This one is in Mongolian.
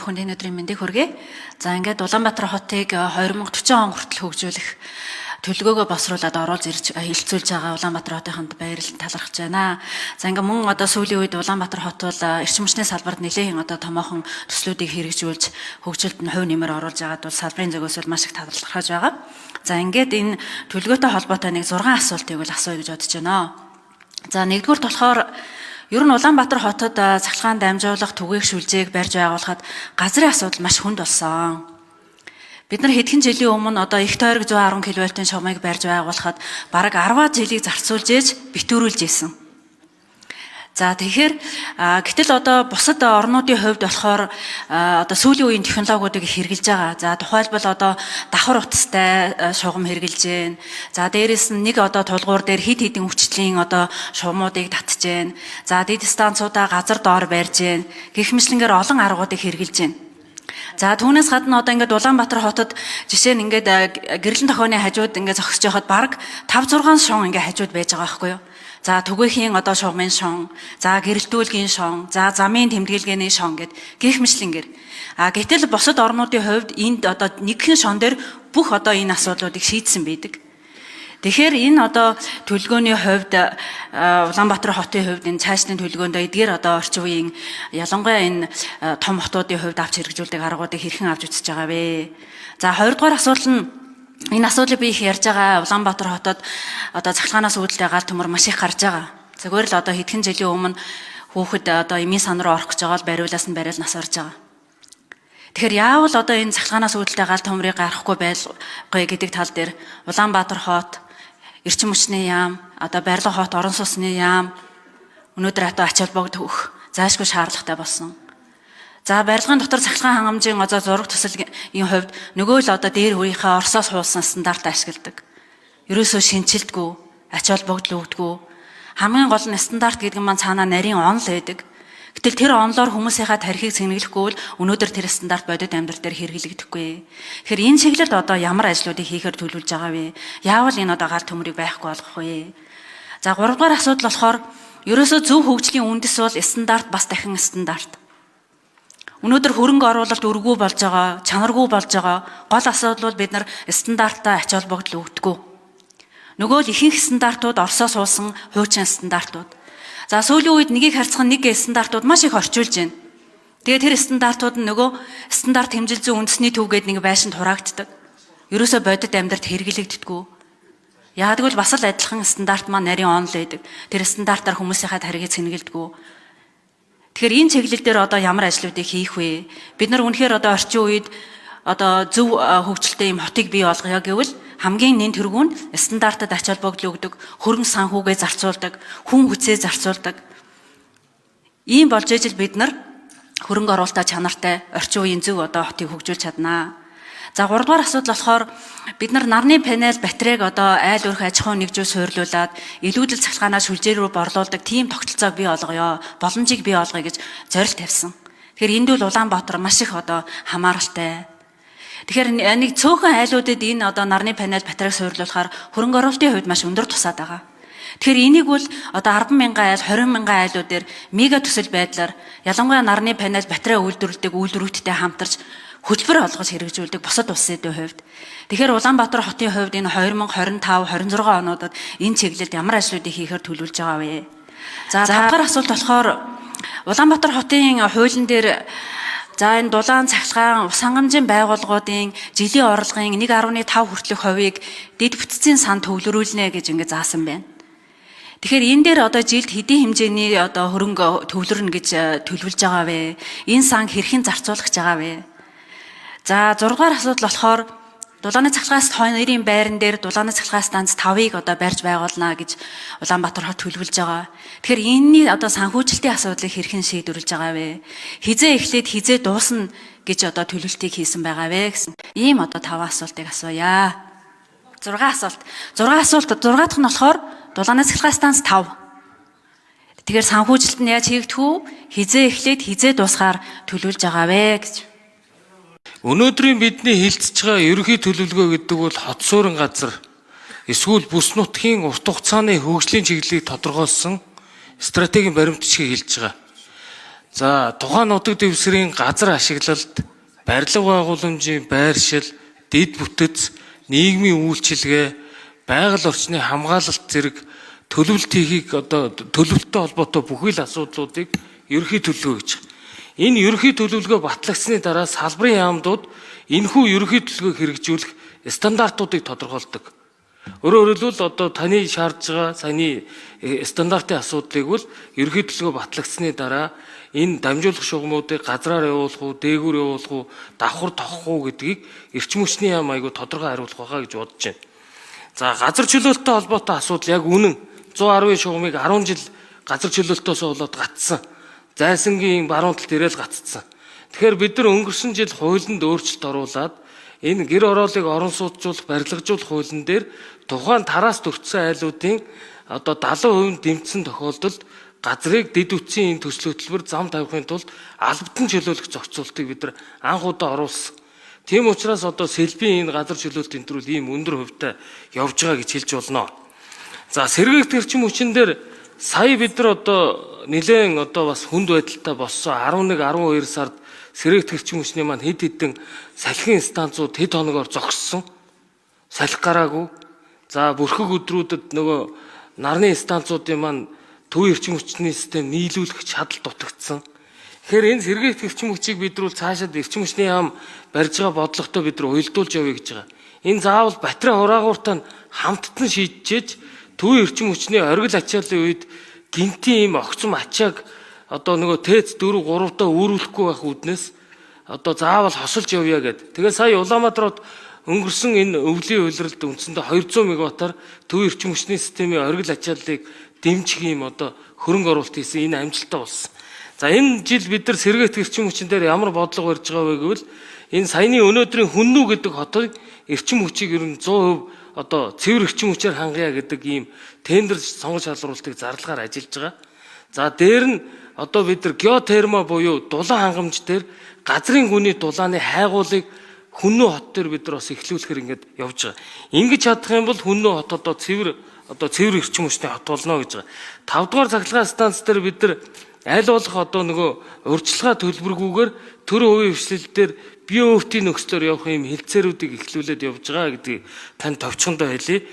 бүхэнд энэ өдрийн мэндийг хүргэе. За ингээд Улаанбаатар хотыг 2040 он хүртэл хөгжүүлэх төлөвлөгөөгөө босруулаад оруулж ирж хилцүүлж байгаа Улаанбаатар хотынд баярлалт талархаж байна. За ингээд мөн одоо сүүлийн үед Улаанбаатар хот бол эрчим хүчний салбарт нэлээдийн одоо томоохон төслүүдийг хэрэгжүүлж хөгжилд нь хувь нэмэр оруулж байгаад бол салбарын зөгөөс бол маш их талархаж байгаа. За ингээд энэ төлөвлөгөөтэй холбоотой нэг 6 асуултыг бол асууя гэж бодож байна. За нэгдүгürt болохоор ер нь Улаанбаатар хотод цахилгаан дамжуулах түгээх шүлжээг барьж байгуулахад газрын асуудал маш хүнд болсон. Бид нар хэдхэн жилийн өмнө одоо их тойрог 110 кВт-ийн шугамыг барьж байгуулахад бараг 10 жилийг зарцуулж ээж битүүрүүлж ийсэн. За тэгэхээр гэтэл одоо бусад орнуудын хувьд болохоор одоо сүүлийн үеийн технологиудыг хэрэгжилж байгаа. За тухайлбал одоо давхар утастай шугам хэрэгжилж байна. За дээрэс нь нэг одоо тулгуур дээр хид хидийн хүчлийн одоо шугамуудыг татж байна. За дэд станцуудаа газар доор барьж байна. Гэх мэтлэнгээр олон аргуудыг хэрэгжилж байна. За түүнээс гадна одоо ингээд Улаанбаатар хотод жишээ нь ингээд гэрлэн тохионы хажууд ингээд зогсож байхад бараг 5-6 шон ингээд хажууд байж байгаа байхгүй юу? За түгээхийн одоо шугамын шон, за гэрэлтүүлгийн шон, за замын тэмдэглэгээний шон гэд гих мэтлэнгээр. Гэтэл бусад орнуудын хувьд энд одоо нэгэн шон дээр бүх одоо энэ асуудлуудыг шийдсэн байдаг. Тэгэхээр энэ одоо төлөвлөгөөний хувьд Улаанбаатар хотын хувьд энэ цаашдын төлөвлөгөөнд эдгээр одоо орчин үеийн ялангуяа энэ том хотуудын хувьд авч хэрэгжүүлдэг аргуудыг хэрхэн авч үзэж байгаа вэ? За 2 дугаар асуулт нь энэ асуудлыг би их ярьж байгаа Улаанбаатар хотод одоо цахилгаанаас үүдэлтэй гал төмөр маш их гарч байгаа. Зөвхөн л одоо хэдхэн жилийн өмнө хүүхэд одоо эмийн сан руу орох гэж байгаа бол бариулаас нь бариул нас орж байгаа. Тэгэхээр яавал одоо энэ цахилгаанаас үүдэлтэй гал төмрийг гаргахгүй байлгүй гэдэг тал дээр Улаанбаатар хот, эрчим хүчний яам, одоо барилга хот, орон сууцны яам өнөөдөр одоо ач холбогдол өгөх заашгүй шаардлагатай болсон. За барилгын дотор цахилгаан хангамжийн одоо зураг төсөлгийн хувьд нөгөө л одоо дээр үеийнхээ Оросоос хуулсан стандарт ашигладаг. Ерөөсөө шинжилдэггүй, ач холбогдол өгдөггүй. Хамгийн гол нь стандарт гэдэг нь цаанаа нарийн онол байдаг. Гэтэл тэр онолоор хүмүүсийнхаа тархийг цэнэглэхгүй бол өнөөдөр тэр стандарт бодит амьдрал дээр хэрэглэгдэхгүй. Тэгэхээр энэ чиглэлд одоо ямар ажлуудыг хийхээр төлөвлөж байгаа вэ? Яавал энэ одоо гал төмрийг байхгүй болгох вэ? За 3 дугаар асуудал болохоор ерөөсөө зөв хөгжлийн үндэс бол стандарт бас дахин стандарт. Өнөөдөр хөрөнгө оруулалт өргөө болж байгаа, чанаргүй болж байгаа гол асуудал бол бид нар стандартаа ач холбогдол өгдөггүй. Нөгөө л ихэнх стандартууд Оросоос уулсан хуучин стандартууд. За сүүлийн үед нэгийг харьцах нэг стандартууд маш их орчуулж байна. Тэгээд тэр стандартууд нь нөгөө стандарт хэмжил зүйн үндэсний төвгээд нэг байшин хураагддаг. Ерөөсөө бодит амьдралд хэрэглэгддэггүй. Яагтвэл бас л адилхан стандарт маань нарийн онол байдаг. Тэр стандартаар хүмүүсийнхаа тархийг цэнгэлдэггүй. Тэгэхээр энэ чиглэл дээр одоо ямар ажлуудыг хийх вэ? Бид нар үнэхээр одоо орчин үед одоо зөв хөгжилтэй юм хотыг бий болгоё гэвэл хамгийн нэн тэргүүн стандартад ач холбогдол өгдөг, хөрөнгө санхүүгээ зарцуулдаг, хүн хүчээ зарцуулдаг. Ийм болж ижил бид нар хөрөнгө оруулалтаа чанартай орчин үеийн зөв одоо хотыг хөгжүүлж чаднаа. За 3 дугаар асуудал болохоор бид нар нарны панел батарейг одоо айл өрх аж ахуй нэгжүү суйрлуулад илүүдэл цахилгаанаа шүлжээ рүү борлуулдаг тийм тогтолцоог бий болгоё, боломжийг бий болгоё гэж зорилт тавьсан. Тэгэхээр энд бол Улаанбаатар маш их одоо хамааралтай. Тэгэхээр нэг цөөхөн айлуудад энэ одоо нарны панел батарейг суйрлуулахаар хөрөнгө оруулалтын хувьд маш өндөр тусаад байгаа. Тэгэхээр энийг бол одоо 10,000 айл, 20,000 айлууд дээр мега төсөл байдлаар ялангуяа нарны панел батарей үйлдвэрлэдэг үйлдвэрүүдтэй хамтарч хөтөлбөр олгож хэрэгжүүлдэг бусад улсын хувьд. Тэгэхээр Улаанбаатар хотын хувьд энэ 2025-26 онуудад энэ чиглэлд ямар ажлуудыг хийхээр төлөвлөж байгаа вэ? За 5 дахь асуулт болохоор Улаанбаатар хотын хуулийн дээр за энэ дулаан цахилгаан ус хангамжийн байгууллагуудын жилийн орлогын 1.5 хүртэлх хувийг дэд бүтцийн сан төвлөрүүлнэ гэж ингэ заасан байна. Тэгэхээр энэ дээр одоо жилд хэдийн хэмжээний одоо хөрөнгө төвлөрнө гэж төлөвлөж байгаа вэ? Энэ сан хэрхэн зарцуулах гэж байгаа вэ? За 6 дугаар асуудал болохоор дулааны цахилгаан хойнырийн байран дээр дулааны цахилгаан станц 5-ыг одоо барьж байгуулна гэж Улаанбаатар хот төлөвлөж байгаа. Тэгэхээр энэний одоо санхүүжилтийн асуудлыг хэрхэн шийдвэрлэж байгаа вэ? Хизээ эхлээд хизээ дуусна гэж одоо төлөвлөлтийг хийсэн байгаа вэ гэсэн. Ийм одоо 5 асуултыг асууя. 6 асуулт. 6 дахь нь болохоор дулааны цахилгаан станц 5. Тэгэхээр санхүүжилт нь яаж хийгдэх вэ? Хизээ эхлээд хизээ дуусгаар төлөвлөж байгаа вэ гэж. Өнөөдрийн бидний хилцэж байгаа ерөнхий төлөвлөгөө гэдэг бол хот суурин газар эсвэл бүс нутгийн урт хугацааны хөгжлийн чиглэлийг тодорхойлсон стратегийн баримт бичгийг хэлж байгаа. За тухайн нутаг дэвсгэрийн газар ашиглалт, барилга байгууламжийн байршил, дэд бүтэц, нийгмийн үйлчилгээ, байгаль орчны хамгаалалт зэрэг төлөвлөлт хийхийг төлөвлөлттэй холбоотой бүхий л асуудлуудыг ерөнхий төлөвлөгөө гэж байна. Энэ ерөнхий төлөвлөгөө батлагдсны дараа салбарын яамдууд энэхүү ерөнхий төлөвлөгөөг хэрэгжүүлэх стандартуудыг тодорхойлдог. Өөрөөр хэлбэл таны шаардж байгаа саяны стандартын асуудлыг бол ерөнхий төлөвлөгөө батлагдсны дараа энэ дамжуулах шугамуудыг газраар явуулах уу, дээгүүр явуулах уу, давхар тохох уу гэдгийг эрчим хүчний яам айгүй тодорхой хариулах байхаа гэж бодож байна. За газар чөлөөлттэй холбоотой асуудал яг үнэн 110 шугамыг 10 жил газар чөлөөлтөөс болоод гатсан. Зайсангийн баруун талд ирээл гаццсан. Тэгэхээр бид нар өнгөрсөн жил хуулинд өөрчлөлт оруулад энэ гэр ороолыг орон сууцжуулах, барилгажуулах хуулийн дээр тухайн тараас төрсэн айлуудын 70% дэмжсэн тохиолдолд газрыг дэд үтсийн энэ төсөл хөтөлбөр зам тавихын тулд албатан чөлөөлөх зохицуултыг бид нар анх удаа оруулсан. Тийм учраас сэлбийн энэ газар чөлөөлт энэ төрөл ийм өндөр хувьтай явж байгаа гэж хэлж болно. За сэргээгт эрчим хүчин дээр сая бид нар нэлээд бас хүнд байдалтай болсон 11-12 сард сэргээгт эрчим хүчний маань хэд хэдэн салхин станцууд хэд хоногоор зогссон. Салхи гараагүй. За бүрхэг өдрүүдэд нарны станцуудын маань төв эрчим хүчний систем нийлүүлэх чадал дутагдсан. Тэгэхээр энэ сэргээгт эрчим хүчийг бид нар цаашаад эрчим хүчний яам барьж байгаа бодлоготой бид нар уялдуулж явъя гэж байгаа. Энэ заавал батрын хураагууртаа хамттан шийдчихэж төв эрчим хүчний оргил ачааллын үед гинтийн ийм огцом ачааг ТЭЦ 4-3-таа үүрүүлэхгүй байх үүднээс заавал хосолж явъя гэд. Тэгээ сая Улаанбаатарт өнгөрсөн энэ өвлийн улиралд үндсэндээ 200 мегаваттаар төв эрчим хүчний системийн оргил ачааллыг дэмжих ийм хөрөнгө оруулалт хийсэн энэ амжилттай болсон. За энэ жил бид нар сэргээгт эрчим хүчин дээр ямар бодлого барьж байгаа вэ гэвэл энэ саяны өнөөдрийн Хүннүү гэдэг хотыг эрчим хүчийг ер нь 100% цэвэр эрчим хүчээр хангая гэдэг ийм тендер сонгож шалруулалтыг зарлагаар ажиллаж байгаа. За дээр нь бид нар геотерма буюу дулаан хангамж дээр газрын гүний дулааны хайгуулыг Хүннүү хот дээр бид нар бас эхлүүлэхээр ингэж явж байгаа. Ингэж чадах юм бол Хүннүү хот цэвэр эрчим хүчний хот болно гэж байгаа. 5 дугаар цахилгаан станц дээр бид нар аль болох урьдчилгаа төлбөргүйгээр төр хувийн хвшлэлээр био өвтийн нөхцлөөр явах юм хилцээрүүдийг эхлүүлээд явж байгаа гэдгийг танд товчхондоо хэлье.